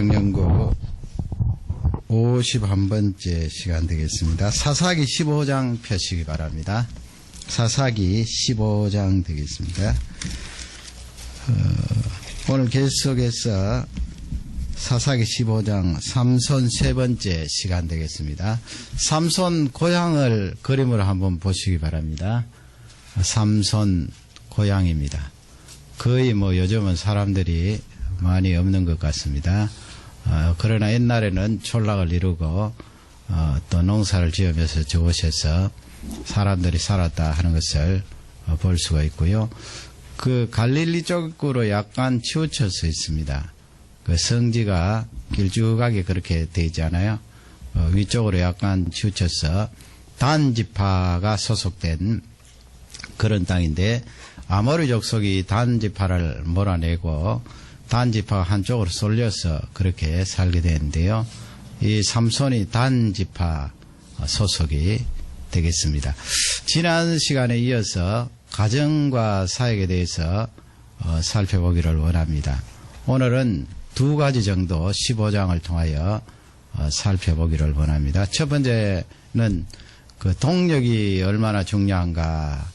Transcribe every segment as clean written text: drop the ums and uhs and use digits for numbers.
성경연구 51번째 시간 되겠습니다. 사사기 15장 펴시기 바랍니다. 사사기 15장 되겠습니다. 오늘 계속해서 사사기 15장 삼손 세 번째 시간 되겠습니다. 삼손 고향을 그림으로 한번 보시기 바랍니다. 삼손 고향입니다. 거의 요즘은 사람들이 많이 없는 것 같습니다. 그러나 옛날에는 촌락을 이루고 또 농사를 지으면서 저곳에서 사람들이 살았다 하는 것을 볼 수가 있고요. 그 갈릴리 쪽으로 약간 치우쳐서 있습니다. 그 성지가 길쭉하게 그렇게 되어 있잖아요. 위쪽으로 약간 치우쳐서 단 지파가 소속된 그런 땅인데 아모리 족속이 단 지파를 몰아내고 단 지파가 한쪽으로 쏠려서 그렇게 살게 되는데요. 이 삼손이 단 지파 소속이 되겠습니다. 지난 시간에 이어서 가정과 사역에 대해서 살펴보기를 원합니다. 오늘은 두 가지 정도 15장을 통하여 살펴보기를 원합니다. 첫 번째는 그 동력이 얼마나 중요한가,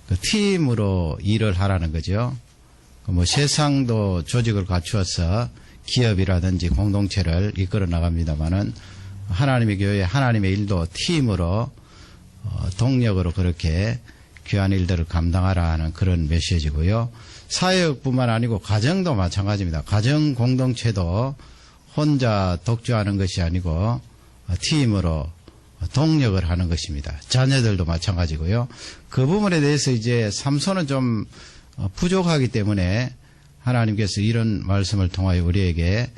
그 팀으로 일을 하라는 거죠. 세상도 조직을 갖추어서 기업이라든지 공동체를 이끌어 나갑니다만은 하나님의 교회, 하나님의 일도 팀으로 동력으로 그렇게 귀한 일들을 감당하라 하는 그런 메시지고요. 사역뿐만 아니고 가정도 마찬가지입니다. 가정 공동체도 혼자 독주하는 것이 아니고 팀으로 동력을 하는 것입니다. 자녀들도 마찬가지고요. 그 부분에 대해서 이제 삼손은 좀 부족하기 때문에 하나님께서 이런 말씀을 통하여 우리에게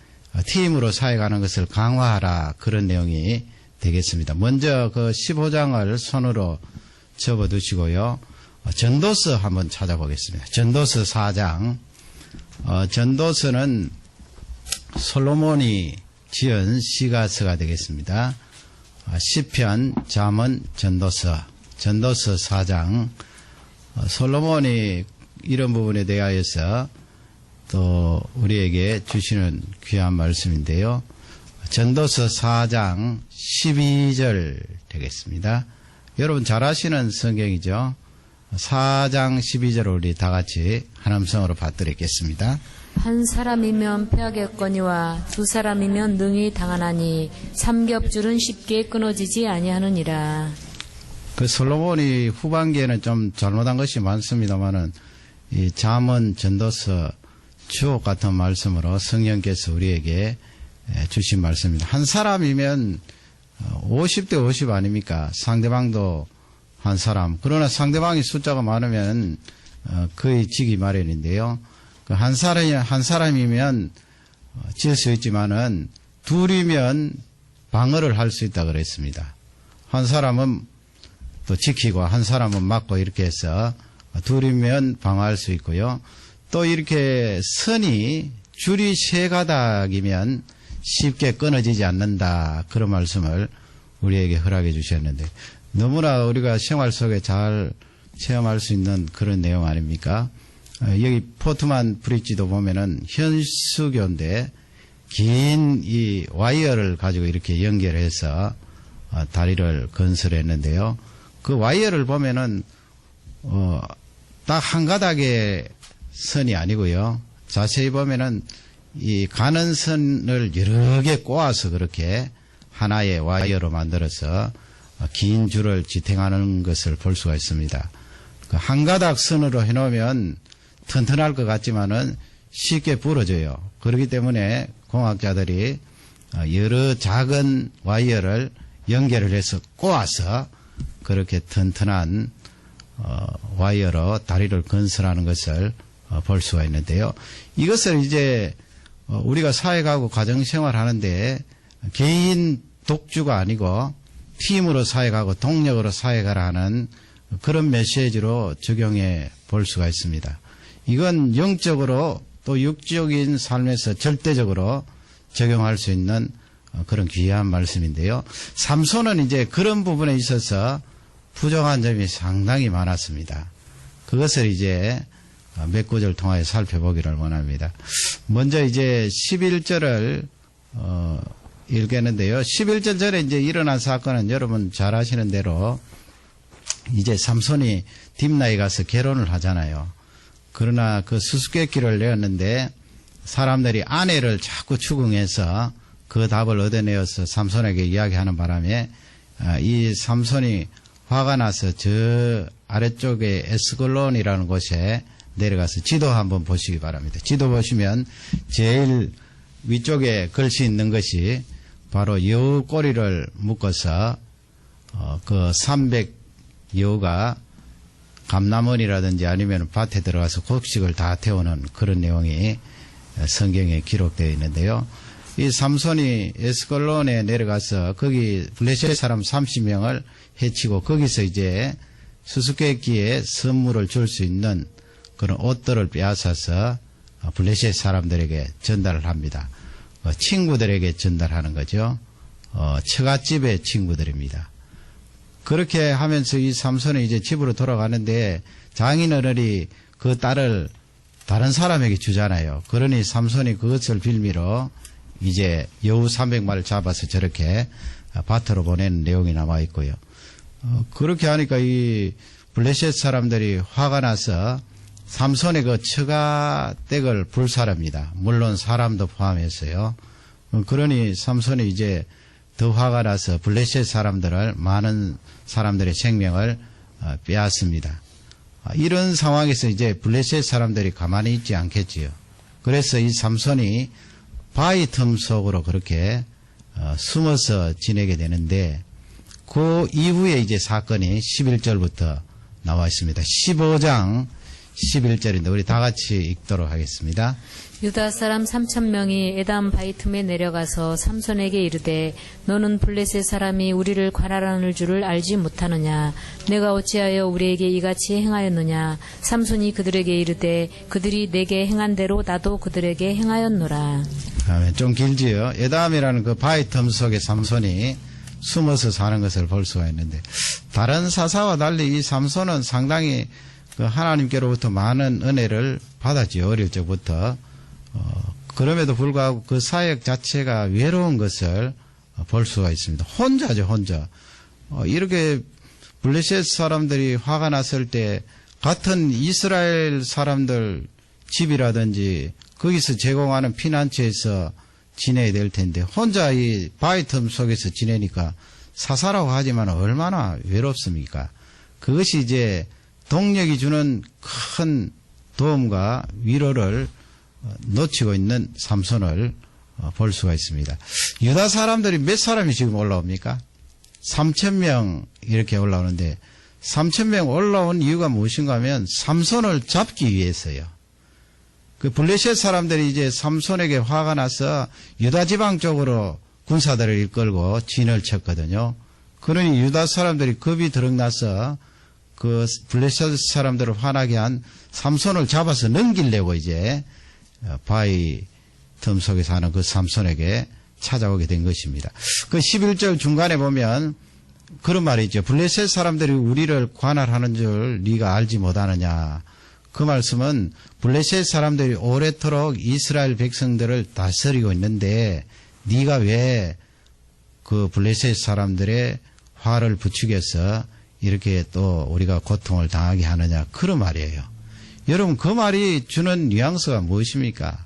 팀으로 사역하는 것을 강화하라, 그런 내용이 되겠습니다. 먼저 그 15장을 손으로 접어두시고요. 전도서 한번 찾아보겠습니다. 전도서 4장. 전도서는 솔로몬이 지은 시가서가 되겠습니다. 시편, 잠언, 전도서 4장. 솔로몬이 이런 부분에 대하여서 또 우리에게 주시는 귀한 말씀인데요. 전도서 4장 12절 되겠습니다. 여러분 잘 아시는 성경이죠. 4장 12절을 우리 다 같이 한음성으로 받들겠습니다. 한 사람이면 패하겠거니와 두 사람이면 능히 당하나니 삼겹줄은 쉽게 끊어지지 아니하느니라. 그 솔로몬이 후반기에는 좀 잘못한 것이 많습니다만은 이 잠언, 전도서 주옥 같은 말씀으로 성령께서 우리에게 주신 말씀입니다. 한 사람이면 50대 50 아닙니까? 상대방도 한 사람. 그러나 상대방이 숫자가 많으면 거의 지기 마련인데요. 한 사람이면 질 수 있지만은 둘이면 방어를 할 수 있다 그랬습니다. 한 사람은 또 지키고 한 사람은 막고 이렇게 해서 둘이면 방어할 수 있고요. 또 이렇게 줄이 세 가닥이면 쉽게 끊어지지 않는다, 그런 말씀을 우리에게 허락해 주셨는데 너무나 우리가 생활 속에 잘 체험할 수 있는 그런 내용 아닙니까? 여기 포트만 브릿지도 보면은 현수교인데 긴 이 와이어를 가지고 이렇게 연결해서 다리를 건설했는데요. 그 와이어를 보면은 딱 한 가닥의 선이 아니고요. 자세히 보면은 이 가는 선을 여러 개 꼬아서 그렇게 하나의 와이어로 만들어서 긴 줄을 지탱하는 것을 볼 수가 있습니다. 그 한 가닥 선으로 해놓으면 튼튼할 것 같지만은 쉽게 부러져요. 그렇기 때문에 공학자들이 여러 작은 와이어를 연결을 해서 꼬아서 그렇게 튼튼한 와이어로 다리를 건설하는 것을 볼 수가 있는데요. 이것을 이제 우리가 사역하고 가정생활 하는데 개인 독주가 아니고 팀으로 사역하고 동력으로 사역하라 하는 그런 메시지로 적용해 볼 수가 있습니다. 이건 영적으로 또 육적인 삶에서 절대적으로 적용할 수 있는 그런 귀한 말씀인데요. 삼손은 이제 그런 부분에 있어서 부족한 점이 상당히 많았습니다. 그것을 이제 몇 구절 통하여 살펴보기를 원합니다. 먼저 이제 11절을 읽겠는데요. 11절 전에 이제 일어난 사건은 여러분 잘 아시는 대로 이제 삼손이 딥나에 가서 결혼을 하잖아요. 그러나 그 수수께끼를 내었는데 사람들이 아내를 자꾸 추궁해서 그 답을 얻어내어서 삼손에게 이야기하는 바람에 이 삼손이 화가 나서 저 아래쪽에 에스골론이라는 곳에 내려가서 지도 한번 보시기 바랍니다. 지도 보시면 제일 위쪽에 글씨 있는 것이 바로 여우 꼬리를 묶어서 그 300여우가 감남원이라든지 아니면 밭에 들어가서 곡식을 다 태우는 그런 내용이 성경에 기록되어 있는데요. 이 삼손이 에스골론에 내려가서 거기 블레셋 사람 30명을 해치고 거기서 이제 수수께끼에 선물을 줄 수 있는 그런 옷들을 빼앗아서 블레셋 사람들에게 전달을 합니다. 친구들에게 전달하는 거죠. 처갓집의 친구들입니다. 그렇게 하면서 이 삼손이 이제 집으로 돌아가는데 장인어른이 그 딸을 다른 사람에게 주잖아요. 그러니 삼손이 그것을 빌미로 이제 여우 300마리를 잡아서 저렇게 밭으로 보내는 내용이 남아 있고요. 그렇게 하니까 이 블레셋 사람들이 화가 나서 삼손의 그 처가댁을 불살합니다. 물론 사람도 포함해서요. 그러니 삼손이 이제 더 화가 나서 블레셋 사람들을 많은 사람들의 생명을 빼앗습니다. 이런 상황에서 이제 블레셋 사람들이 가만히 있지 않겠지요. 그래서 이 삼손이 바위 틈 속으로 그렇게 숨어서 지내게 되는데 그 이후에 이제 사건이 11절부터 나와 있습니다. 15장 11절인데 우리 다 같이 읽도록 하겠습니다. 유다 사람 3,000명이 에담 바위 틈에 내려가서 삼손에게 이르되 너는 블레셋 사람이 우리를 관할하는 줄을 알지 못하느냐. 내가 어찌하여 우리에게 이같이 행하였느냐. 삼손이 그들에게 이르되 그들이 내게 행한 대로 나도 그들에게 행하였노라. 좀 길지요. 에담이라는 그 바위 틈 속에 삼손이 숨어서 사는 것을 볼 수가 있는데 다른 사사와 달리 이 삼손은 상당히 그 하나님께로부터 많은 은혜를 받았지요. 어릴 적부터. 그럼에도 불구하고 그 사역 자체가 외로운 것을 볼 수가 있습니다. 혼자죠, 혼자. 이렇게 블레셋 사람들이 화가 났을 때 같은 이스라엘 사람들 집이라든지 거기서 제공하는 피난처에서 지내야 될 텐데 혼자 이 바위 틈 속에서 지내니까 사사라고 하지만 얼마나 외롭습니까? 그것이 이제 동력이 주는 큰 도움과 위로를 놓치고 있는 삼손을 볼 수가 있습니다. 유다 사람들이 몇 사람이 지금 올라옵니까? 3,000명 이렇게 올라오는데 3,000명 올라온 이유가 무엇인가 하면 삼손을 잡기 위해서요. 그 블레셋 사람들이 이제 삼손에게 화가 나서 유다 지방 쪽으로 군사들을 이끌고 진을 쳤거든요. 그러니 유다 사람들이 겁이 들어나서 그 블레셋 사람들을 화나게 한 삼손을 잡아서 넘기려고 이제 바위 틈 속에 사는 그 삼손에게 찾아오게 된 것입니다. 그 11절 중간에 보면 그런 말이 있죠. 블레셋 사람들이 우리를 관할하는 줄 네가 알지 못하느냐. 그 말씀은 블레셋 사람들이 오래도록 이스라엘 백성들을 다스리고 있는데 네가 왜 그 블레셋 사람들의 화를 부추겨서 이렇게 또 우리가 고통을 당하게 하느냐. 그런 말이에요. 여러분 그 말이 주는 뉘앙스가 무엇입니까?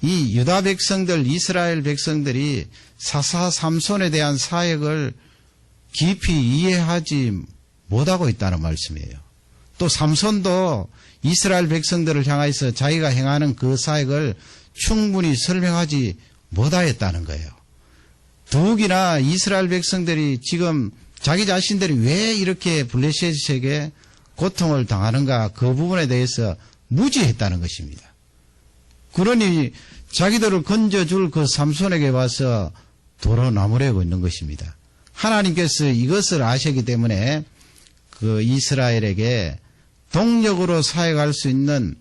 이 유다 백성들, 이스라엘 백성들이 사사 삼손에 대한 사역을 깊이 이해하지 못하고 있다는 말씀이에요. 또 삼손도 이스라엘 백성들을 향해서 자기가 행하는 그 사역을 충분히 설명하지 못하였다는 거예요. 더욱이나 이스라엘 백성들이 지금 자기 자신들이 왜 이렇게 블레셋에게 고통을 당하는가 그 부분에 대해서 무지했다는 것입니다. 그러니 자기들을 건져줄 그 삼손에게 와서 도로 나무래고 있는 것입니다. 하나님께서 이것을 아시기 때문에 그 이스라엘에게 동력으로 사역할 수 있는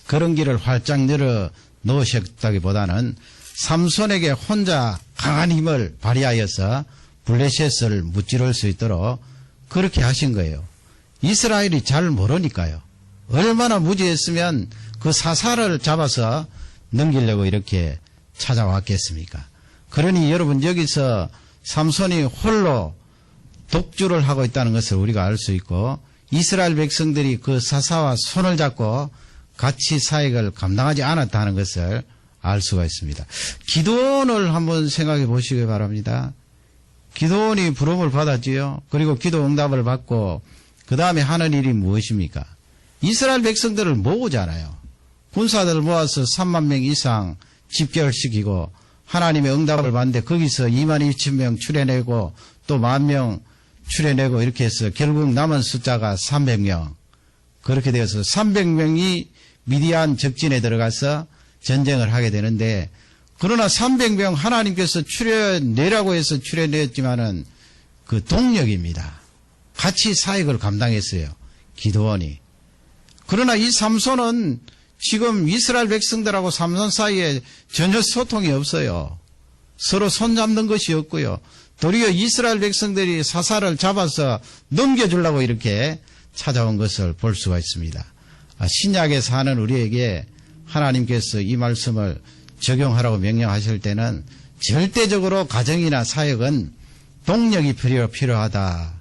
그런 길을 활짝 열어 놓으셨다기보다는 삼손에게 혼자 강한 힘을 발휘하여서 블레셋을 무찌를 수 있도록 그렇게 하신 거예요. 이스라엘이 잘 모르니까요. 얼마나 무지했으면 그 사사를 잡아서 넘기려고 이렇게 찾아왔겠습니까? 그러니 여러분 여기서 삼손이 홀로 독주를 하고 있다는 것을 우리가 알 수 있고 이스라엘 백성들이 그 사사와 손을 잡고 같이 사역을 감당하지 않았다는 것을 알 수가 있습니다. 기도원을 한번 생각해 보시기 바랍니다. 기도원이 부름을 받았지요. 그리고 기도 응답을 받고 그 다음에 하는 일이 무엇입니까? 이스라엘 백성들을 모으잖아요. 군사들을 모아서 3만 명 이상 집결시키고 하나님의 응답을 받는데 거기서 2만 2천 명 추려내고 또 10,000명 추려내고 이렇게 해서 결국 남은 숫자가 300명. 그렇게 되어서 300명이 미디안 적진에 들어가서 전쟁을 하게 되는데 그러나 300명 하나님께서 추려내라고 해서 추려냈지만은 그 동력입니다. 같이 사역을 감당했어요. 기도원이. 그러나 이 삼손은 지금 이스라엘 백성들하고 삼손 사이에 전혀 소통이 없어요. 서로 손잡는 것이 없고요. 도리어 이스라엘 백성들이 사사를 잡아서 넘겨주려고 이렇게 찾아온 것을 볼 수가 있습니다. 신약에 사는 우리에게 하나님께서 이 말씀을 적용하라고 명령하실 때는 절대적으로 가정이나 사역은 동력이 필요하다.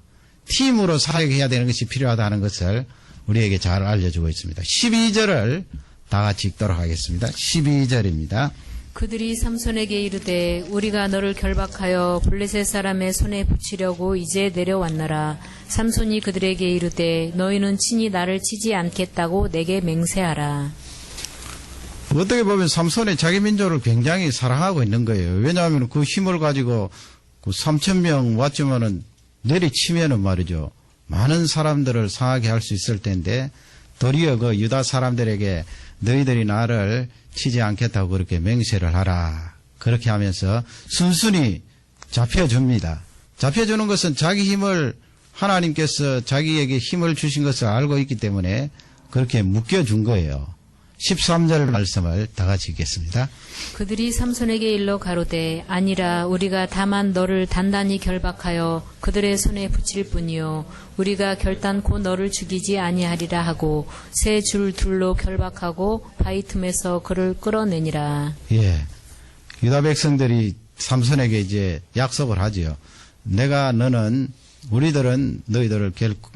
팀으로 사역해야 되는 것이 필요하다는 것을 우리에게 잘 알려주고 있습니다. 12절을 다 같이 읽도록 하겠습니다. 12절입니다. 그들이 삼손에게 이르되 우리가 너를 결박하여 블레셋 사람의 손에 붙이려고 이제 내려왔노라. 삼손이 그들에게 이르되 너희는 친히 나를 치지 않겠다고 내게 맹세하라. 어떻게 보면 삼손이 자기 민족을 굉장히 사랑하고 있는 거예요. 왜냐하면 그 힘을 가지고 그 3,000명 왔지만은 내리치면은 말이죠. 많은 사람들을 상하게 할 수 있을 텐데 도리어 그 유다 사람들에게 너희들이 나를 치지 않겠다고 그렇게 맹세를 하라. 그렇게 하면서 순순히 잡혀줍니다. 잡혀주는 것은 자기 힘을 하나님께서 자기에게 힘을 주신 것을 알고 있기 때문에 그렇게 묶여준 거예요. 13절 말씀을 다 같이 읽겠습니다. 그들이 삼손에게 일러 가로되 아니라 우리가 다만 너를 단단히 결박하여 그들의 손에 붙일 뿐이요 우리가 결단코 너를 죽이지 아니하리라 하고 세 줄 둘로 결박하고 바위 틈에서 그를 끌어내니라. 예, 유다 백성들이 삼손에게 이제 약속을 하지요. 우리들은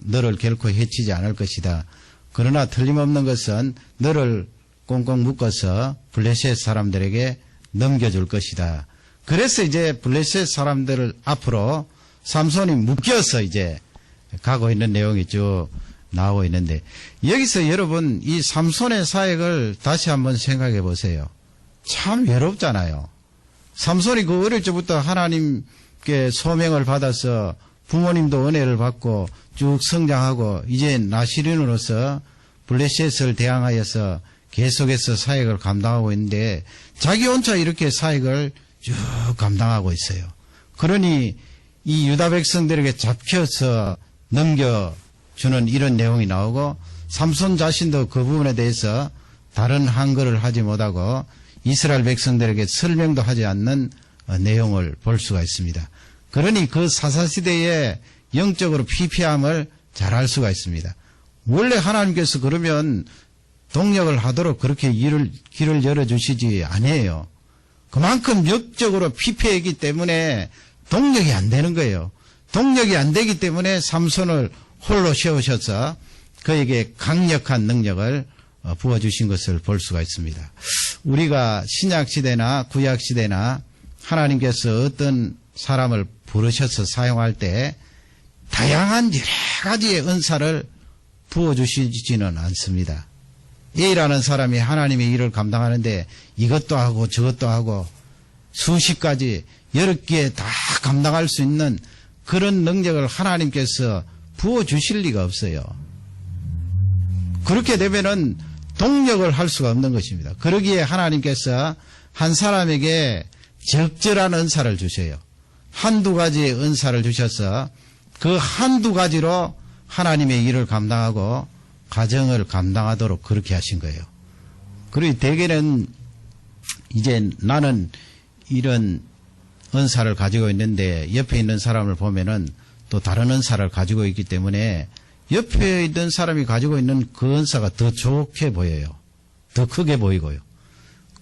너를 결코 해치지 않을 것이다. 그러나 틀림없는 것은 너를 꽁꽁 묶어서 블레셋 사람들에게 넘겨줄 것이다. 그래서 이제 블레셋 사람들을 앞으로 삼손이 묶여서 이제 가고 있는 내용이 쭉 나오고 있는데 여기서 여러분 이 삼손의 사역을 다시 한번 생각해 보세요. 참 외롭잖아요. 삼손이 그 어릴 적부터 하나님께 소명을 받아서 부모님도 은혜를 받고 쭉 성장하고 이제 나시린으로서 블레셋을 대항하여서 계속해서 사역을 감당하고 있는데 자기 혼자 이렇게 사역을 쭉 감당하고 있어요. 그러니 이 유다 백성들에게 잡혀서 넘겨주는 이런 내용이 나오고 삼손 자신도 그 부분에 대해서 다른 한글을 하지 못하고 이스라엘 백성들에게 설명도 하지 않는 내용을 볼 수가 있습니다. 그러니 그 사사시대의 영적으로 피폐함을 잘 알 수가 있습니다. 원래 하나님께서 그러면 동력을 하도록 그렇게 길을 열어주시지 아니에요. 그만큼 영적으로 피폐했기 때문에 동력이 안 되는 거예요. 동력이 안 되기 때문에 삼손을 홀로 세우셔서 그에게 강력한 능력을 부어주신 것을 볼 수가 있습니다. 우리가 신약시대나 구약시대나 하나님께서 어떤 사람을 부르셔서 사용할 때 다양한 여러 가지의 은사를 부어주시지는 않습니다. A라는 사람이 하나님의 일을 감당하는데 이것도 하고 저것도 하고 수십 가지 여러 개 다 감당할 수 있는 그런 능력을 하나님께서 부어주실 리가 없어요. 그렇게 되면은 동력을 할 수가 없는 것입니다. 그러기에 하나님께서 한 사람에게 적절한 은사를 주셔요. 한두 가지의 은사를 주셔서 그 한두 가지로 하나님의 일을 감당하고 가정을 감당하도록 그렇게 하신 거예요. 그리고 대개는 이제 나는 이런 은사를 가지고 있는데 옆에 있는 사람을 보면은 또 다른 은사를 가지고 있기 때문에 옆에 있는 사람이 가지고 있는 그 은사가 더 좋게 보여요. 더 크게 보이고요.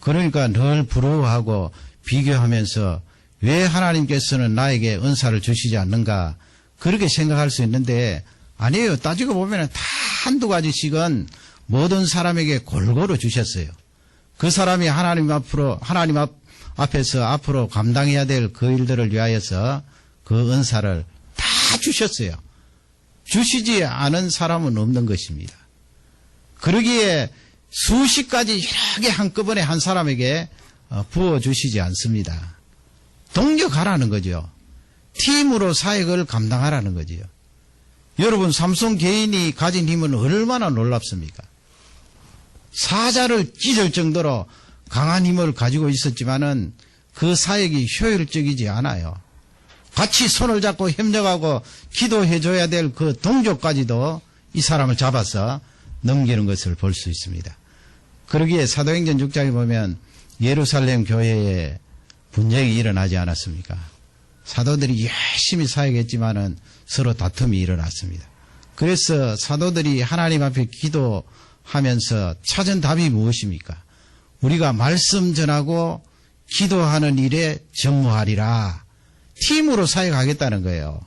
그러니까 늘 부러워하고 비교하면서 왜 하나님께서는 나에게 은사를 주시지 않는가 그렇게 생각할 수 있는데 아니에요. 따지고 보면 다 한두 가지씩은 모든 사람에게 골고루 주셨어요. 그 사람이 하나님 앞에서 앞으로 감당해야 될 그 일들을 위하여서 그 은사를 다 주셨어요. 주시지 않은 사람은 없는 것입니다. 그러기에 수십 가지 여러 개 한꺼번에 한 사람에게 부어주시지 않습니다. 동력하라는 거죠. 팀으로 사역을 감당하라는 거지요. 여러분 삼손 개인이 가진 힘은 얼마나 놀랍습니까? 사자를 찢을 정도로 강한 힘을 가지고 있었지만은 그 사역이 효율적이지 않아요. 같이 손을 잡고 협력하고 기도해줘야 될 그 동족까지도 이 사람을 잡아서 넘기는 것을 볼 수 있습니다. 그러기에 사도행전 6장에 보면 예루살렘 교회에 분쟁이 일어나지 않았습니까? 사도들이 열심히 사역했지만은 서로 다툼이 일어났습니다. 그래서 사도들이 하나님 앞에 기도하면서 찾은 답이 무엇입니까? 우리가 말씀 전하고 기도하는 일에 전무하리라. 팀으로 사역하겠다는 거예요.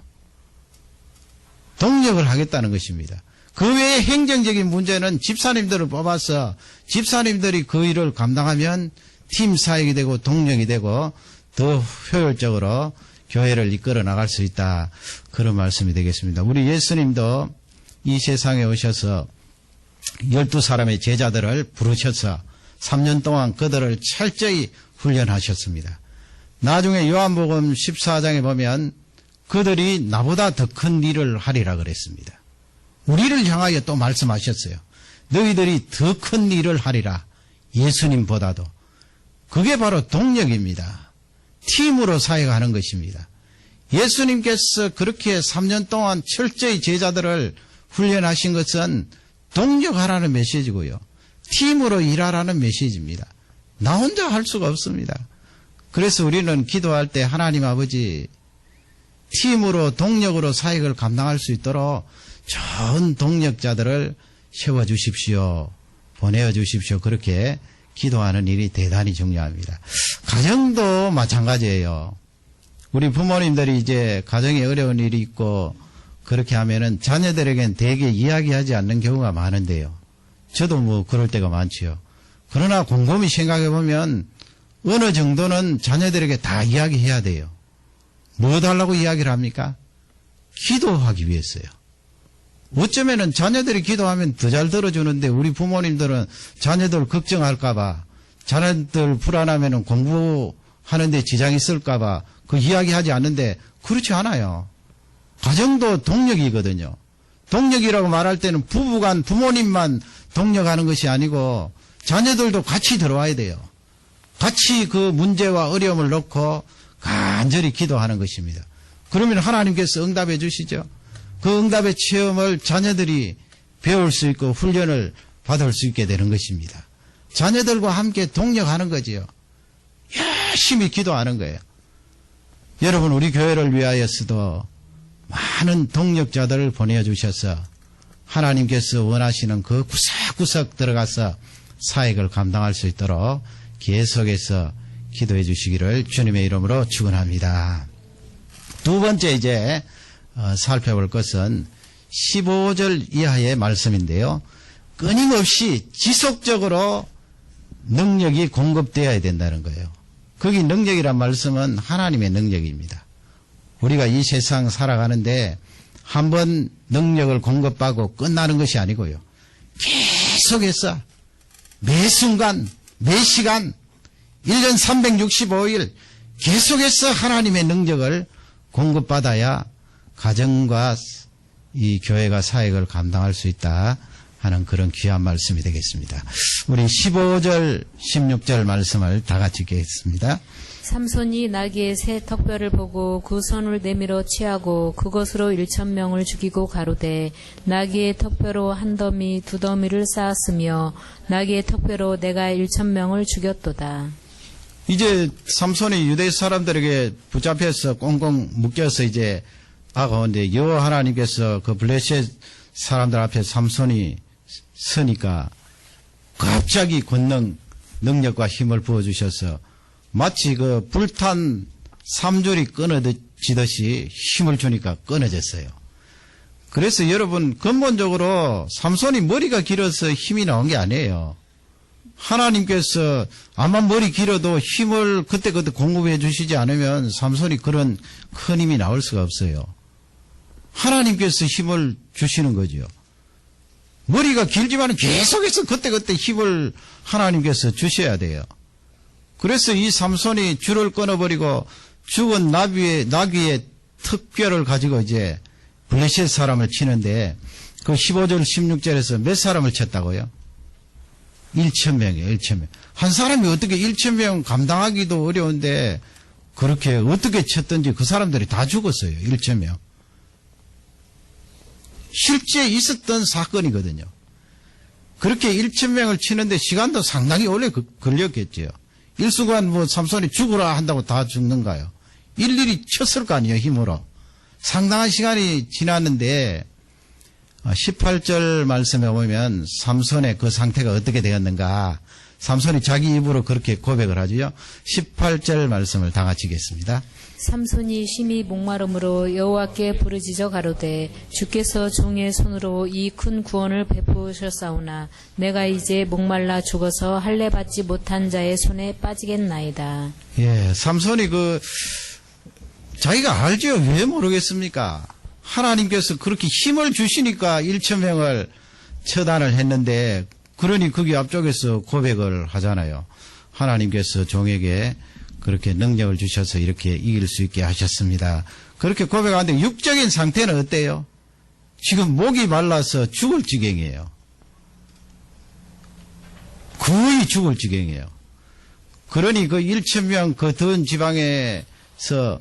동력을 하겠다는 것입니다. 그 외에 행정적인 문제는 집사님들을 뽑아서 집사님들이 그 일을 감당하면 팀 사역이 되고 동력이 되고 더 효율적으로 교회를 이끌어 나갈 수 있다. 그런 말씀이 되겠습니다. 우리 예수님도 이 세상에 오셔서 12사람의 제자들을 부르셔서 3년 동안 그들을 철저히 훈련하셨습니다. 나중에 요한복음 14장에 보면 그들이 나보다 더 큰 일을 하리라 그랬습니다. 우리를 향하여 또 말씀하셨어요. 너희들이 더 큰 일을 하리라. 예수님보다도. 그게 바로 동력입니다. 팀으로 사역하는 것입니다. 예수님께서 그렇게 3년 동안 철저히 제자들을 훈련하신 것은 동력하라는 메시지고요. 팀으로 일하라는 메시지입니다. 나 혼자 할 수가 없습니다. 그래서 우리는 기도할 때 하나님 아버지 팀으로 동력으로 사역을 감당할 수 있도록 좋은 동력자들을 세워주십시오. 보내어주십시오. 그렇게 기도하는 일이 대단히 중요합니다. 가정도 마찬가지예요. 우리 부모님들이 이제 가정에 어려운 일이 있고 그렇게 하면은 자녀들에겐 대개 이야기하지 않는 경우가 많은데요. 저도 뭐 그럴 때가 많지요. 그러나 곰곰이 생각해 보면 어느 정도는 자녀들에게 다 이야기해야 돼요. 뭐 달라고 이야기를 합니까? 기도하기 위해서요. 어쩌면은 자녀들이 기도하면 더 잘 들어주는데 우리 부모님들은 자녀들 걱정할까봐 자녀들 불안하면은 공부하는데 지장이 있을까봐 그 이야기하지 않는데 그렇지 않아요. 가정도 동력이거든요. 동력이라고 말할 때는 부부간 부모님만 동력하는 것이 아니고 자녀들도 같이 들어와야 돼요. 같이 그 문제와 어려움을 놓고 간절히 기도하는 것입니다. 그러면 하나님께서 응답해 주시죠. 그 응답의 체험을 자녀들이 배울 수 있고 훈련을 받을 수 있게 되는 것입니다. 자녀들과 함께 동력하는 거지요. 열심히 기도하는 거예요. 여러분 우리 교회를 위하여서도 많은 동력자들을 보내주셔서 하나님께서 원하시는 그 구석구석 들어가서 사역을 감당할 수 있도록 계속해서 기도해 주시기를 주님의 이름으로 축원합니다. 두 번째 이제 살펴볼 것은 15절 이하의 말씀인데요. 끊임없이 지속적으로 능력이 공급되어야 된다는 거예요. 거기 능력이란 말씀은 하나님의 능력입니다. 우리가 이 세상 살아가는데 한번 능력을 공급받고 끝나는 것이 아니고요. 계속해서 매 순간, 매 시간, 1년 365일 계속해서 하나님의 능력을 공급받아야 가정과 이 교회가 사역을 감당할 수 있다 하는 그런 귀한 말씀이 되겠습니다. 우리 15절, 16절 말씀을 다 같이 읽겠습니다. 삼손이 나귀의 새 턱뼈를 보고 그 손을 내밀어 취하고 그것으로 1,000명을 죽이고 가로되 나귀의 턱뼈로 한 더미 두 더미를 쌓았으며 나귀의 턱뼈로 내가 1,000명을 죽였도다. 이제 삼손이 유대 사람들에게 붙잡혀서 꽁꽁 묶여서 이제 다가오는데 여호와 하나님께서 그 블레셋 사람들 앞에 삼손이 서니까 갑자기 권능 능력과 힘을 부어주셔서 마치 그 불탄 삼줄이 끊어지듯이 힘을 주니까 끊어졌어요. 그래서 여러분 근본적으로 삼손이 머리가 길어서 힘이 나온 게 아니에요. 하나님께서 아마 머리 길어도 힘을 그때그때 공급해 주시지 않으면 삼손이 그런 큰 힘이 나올 수가 없어요. 하나님께서 힘을 주시는 거죠. 머리가 길지만 계속해서 그때그때 힘을 하나님께서 주셔야 돼요. 그래서 이 삼손이 줄을 끊어버리고 죽은 나귀의 턱뼈를 가지고 이제 블레셋 사람을 치는데 그 15절 16절에서 몇 사람을 쳤다고요? 1,000명이에요. 1,000명. 한 사람이 어떻게 1,000명 감당하기도 어려운데 그렇게 어떻게 쳤든지 그 사람들이 다 죽었어요. 1,000명. 실제 있었던 사건이거든요. 그렇게 1,000명을 치는데 시간도 상당히 오래 걸렸겠죠. 일순간 뭐 삼손이 죽으라 한다고 다 죽는가요? 일일이 쳤을 거 아니에요, 힘으로. 상당한 시간이 지났는데 18절 말씀에 보면 삼손의 그 상태가 어떻게 되었는가. 삼손이 자기 입으로 그렇게 고백을 하죠. 18절 말씀을 다 같이 읽겠습니다. 삼손이 심히 목마름으로 여호와께 부르짖어 가로되 주께서 종의 손으로 이 큰 구원을 베푸셨사오나 내가 이제 목말라 죽어서 할례 받지 못한 자의 손에 빠지겠나이다. 예, 삼손이 자기가 알죠. 왜 모르겠습니까? 하나님께서 그렇게 힘을 주시니까 1,000명을 처단을 했는데 그러니 거기 앞쪽에서 고백을 하잖아요. 하나님께서 종에게 그렇게 능력을 주셔서 이렇게 이길 수 있게 하셨습니다. 그렇게 고백하는데 육적인 상태는 어때요? 지금 목이 말라서 죽을 지경이에요. 거의 죽을 지경이에요. 그러니 그 1,000명 그 더운 지방에서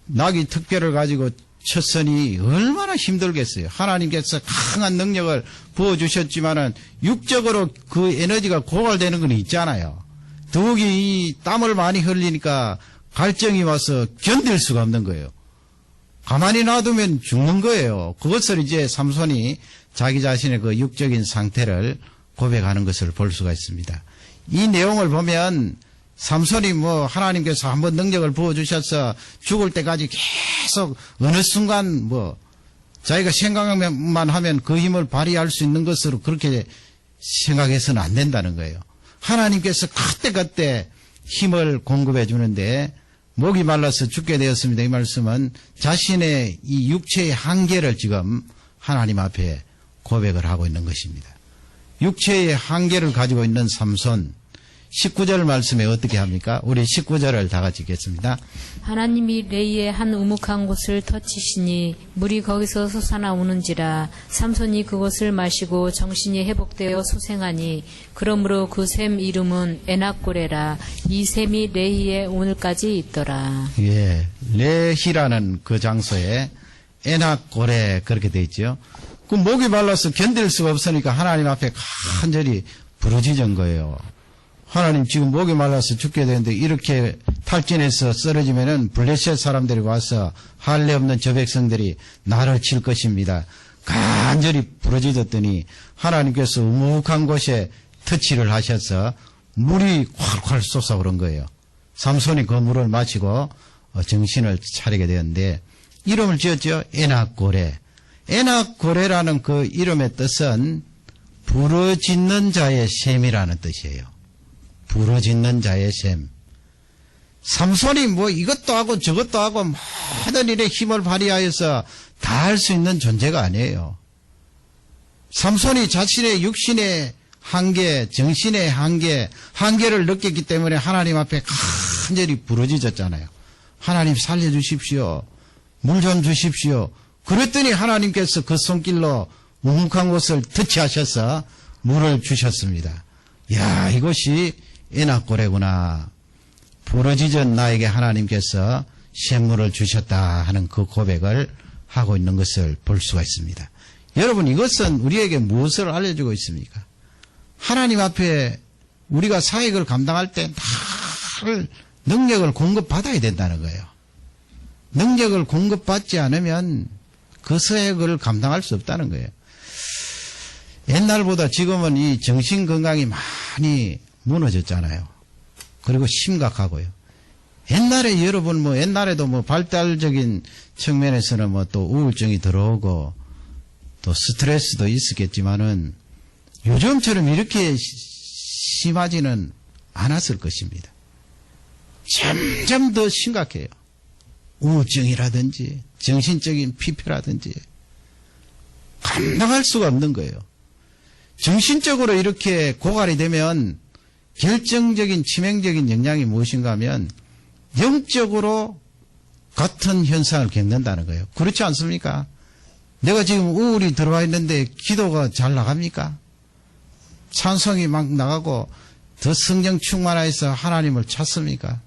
나귀 턱뼈를 가지고 쳤으니 얼마나 힘들겠어요. 하나님께서 강한 능력을 부어주셨지만은 육적으로 그 에너지가 고갈되는 건 있잖아요. 더욱이 이 땀을 많이 흘리니까 갈증이 와서 견딜 수가 없는 거예요. 가만히 놔두면 죽는 거예요. 그것을 이제 삼손이 자기 자신의 그 육적인 상태를 고백하는 것을 볼 수가 있습니다. 이 내용을 보면 삼손이 하나님께서 한번 능력을 부어주셔서 죽을 때까지 계속 어느 순간 자기가 생각만 하면 그 힘을 발휘할 수 있는 것으로 그렇게 생각해서는 안 된다는 거예요. 하나님께서 그때 힘을 공급해 주는데 목이 말라서 죽게 되었습니다. 이 말씀은 자신의 이 육체의 한계를 지금 하나님 앞에 고백을 하고 있는 것입니다. 육체의 한계를 가지고 있는 삼손 19절 말씀에 어떻게 합니까? 우리 19절을 다 같이 읽겠습니다. 하나님이 레이의 한 우묵한 곳을 터치시니 물이 거기서 솟아나오는지라 삼손이 그곳을 마시고 정신이 회복되어 소생하니 그러므로 그 샘 이름은 에낙고레라. 이 샘이 레이에 오늘까지 있더라. 예, 레히라는 그 장소에 에낙고레 그렇게 돼 있죠. 그 목이 말라서 견딜 수가 없으니까 하나님 앞에 간절히 부르짖은 거예요. 하나님 지금 목이 말라서 죽게 되는데 이렇게 탈진해서 쓰러지면은 블레셋 사람들이 와서 할례 없는 저 백성들이 나를 칠 것입니다. 간절히 부르짖었더니 하나님께서 우묵한 곳에 터치를 하셔서 물이 콸콸 솟아오른 거예요. 삼손이 그 물을 마시고 정신을 차리게 되었는데 이름을 지었죠. 에낙고레. 에낙고레라는 그 이름의 뜻은 부르짖는 자의 셈이라는 뜻이에요. 부르짖는 자의 셈. 삼손이 이것도 하고 저것도 하고 모든 일에 힘을 발휘하여서 다 할 수 있는 존재가 아니에요. 삼손이 자신의 육신의 한계, 정신의 한계를 느꼈기 때문에 하나님 앞에 간절히 부르짖었잖아요. 하나님 살려주십시오. 물 좀 주십시오. 그랬더니 하나님께서 그 손길로 우묵한 곳을 터치하셔서 물을 주셨습니다. 야, 이것이 에낙고레구나. 부르짖은 나에게 하나님께서 샘물을 주셨다 하는 그 고백을 하고 있는 것을 볼 수가 있습니다. 여러분, 이것은 우리에게 무엇을 알려주고 있습니까? 하나님 앞에 우리가 사역을 감당할 때 늘 능력을 공급받아야 된다는 거예요. 능력을 공급받지 않으면 그 사역을 감당할 수 없다는 거예요. 옛날보다 지금은 이 정신 건강이 많이 무너졌잖아요. 그리고 심각하고요. 옛날에 여러분 옛날에도 발달적인 측면에서는 또 우울증이 들어오고 또 스트레스도 있었겠지만은 요즘처럼 이렇게 심하지는 않았을 것입니다. 점점 더 심각해요. 우울증이라든지 정신적인 피폐라든지 감당할 수가 없는 거예요. 정신적으로 이렇게 고갈이 되면 결정적인 치명적인 영향이 무엇인가 하면 영적으로 같은 현상을 겪는다는 거예요. 그렇지 않습니까? 내가 지금 우울이 들어와 있는데 기도가 잘 나갑니까? 찬송이 막 나가고 더 성령 충만해서 하나님을 찾습니까?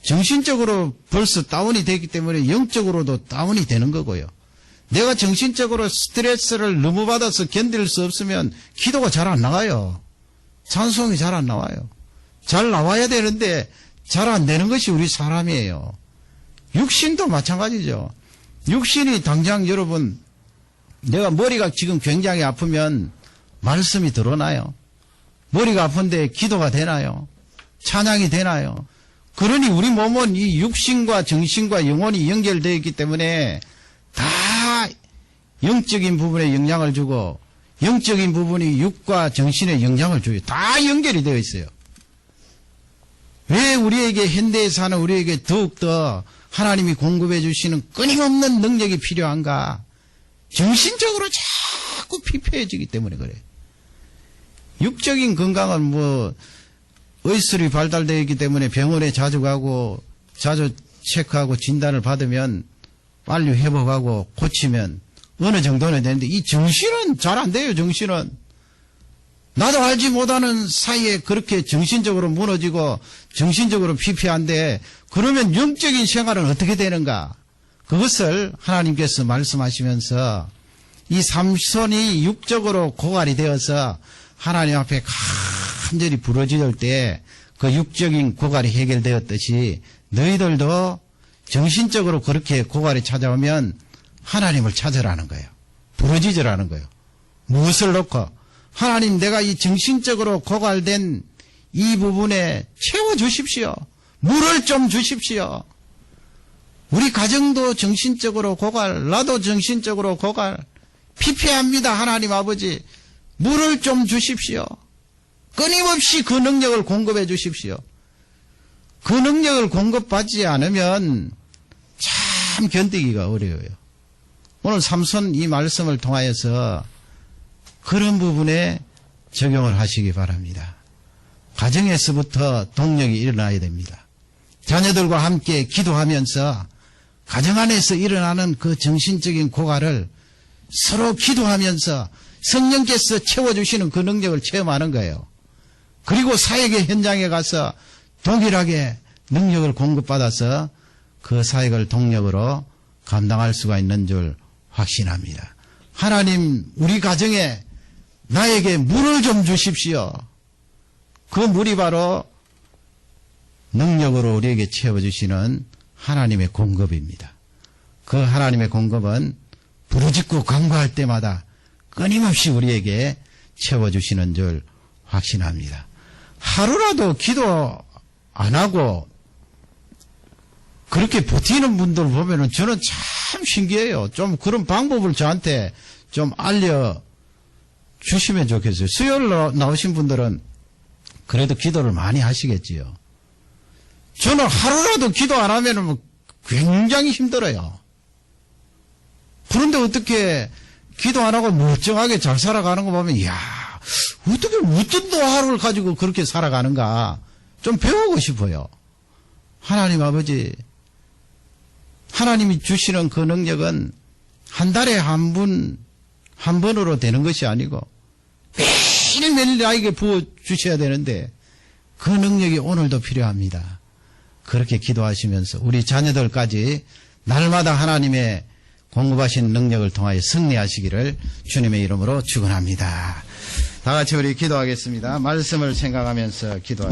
정신적으로 벌써 다운이 되기 때문에 영적으로도 다운이 되는 거고요. 내가 정신적으로 스트레스를 너무 받아서 견딜 수 없으면 기도가 잘 안 나가요. 찬송이 잘 안 나와요. 잘 나와야 되는데 잘 안 되는 것이 우리 사람이에요. 육신도 마찬가지죠. 육신이 당장 여러분 내가 머리가 지금 굉장히 아프면 말씀이 드러나요. 머리가 아픈데 기도가 되나요? 찬양이 되나요? 그러니 우리 몸은 이 육신과 정신과 영혼이 연결되어 있기 때문에 다 영적인 부분에 영향을 주고 영적인 부분이 육과 정신에 영향을 줘요. 다 연결이 되어 있어요. 왜 우리에게 현대에 사는 우리에게 더욱더 하나님이 공급해 주시는 끊임없는 능력이 필요한가? 정신적으로 자꾸 피폐해지기 때문에 그래요. 육적인 건강은 의술이 발달되어 있기 때문에 병원에 자주 가고 자주 체크하고 진단을 받으면 빨리 회복하고 고치면 어느 정도는 되는데 이 정신은 잘 안 돼요. 정신은 나도 알지 못하는 사이에 그렇게 정신적으로 무너지고 정신적으로 피폐한데 그러면 영적인 생활은 어떻게 되는가? 그것을 하나님께서 말씀하시면서 이 삼손이 육적으로 고갈이 되어서 하나님 앞에 간절히 부르짖을 때 그 육적인 고갈이 해결되었듯이 너희들도 정신적으로 그렇게 고갈이 찾아오면 하나님을 찾으라는 거예요. 부르짖으라는 거예요. 무엇을 놓고? 하나님, 내가 이 정신적으로 고갈된 이 부분에 채워주십시오. 물을 좀 주십시오. 우리 가정도 정신적으로 고갈, 나도 정신적으로 고갈, 피폐합니다. 하나님 아버지, 물을 좀 주십시오. 끊임없이 그 능력을 공급해 주십시오. 그 능력을 공급받지 않으면 참 견디기가 어려워요. 오늘 삼손 이 말씀을 통하여서 그런 부분에 적용을 하시기 바랍니다. 가정에서부터 동력이 일어나야 됩니다. 자녀들과 함께 기도하면서 가정 안에서 일어나는 그 정신적인 고갈을 서로 기도하면서 성령께서 채워주시는 그 능력을 체험하는 거예요. 그리고 사역의 현장에 가서 동일하게 능력을 공급받아서 그 사역을 동력으로 감당할 수가 있는 줄 확신합니다. 하나님, 우리 가정에 나에게 물을 좀 주십시오. 그 물이 바로 능력으로 우리에게 채워주시는 하나님의 공급입니다. 그 하나님의 공급은 부르짖고 간구할 때마다 끊임없이 우리에게 채워주시는 줄 확신합니다. 하루라도 기도 안 하고 그렇게 버티는 분들 보면은 저는 참 신기해요. 좀 그런 방법을 저한테 좀 알려주시면 좋겠어요. 수요일 나오신 분들은 그래도 기도를 많이 하시겠지요. 저는 하루라도 기도 안 하면은 굉장히 힘들어요. 그런데 어떻게 기도 안 하고 멀쩡하게 잘 살아가는 거 보면, 이야, 어떻게 무튼도 하루를 가지고 그렇게 살아가는가 좀 배우고 싶어요. 하나님 아버지, 하나님이 주시는 그 능력은 한 달에 한 번으로 되는 것이 아니고 매일매일 나에게 부어주셔야 되는데 그 능력이 오늘도 필요합니다. 그렇게 기도하시면서 우리 자녀들까지 날마다 하나님의 공급하신 능력을 통하여 승리하시기를 주님의 이름으로 축원합니다. 다 같이 우리 기도하겠습니다. 말씀을 생각하면서 기도하겠습니다.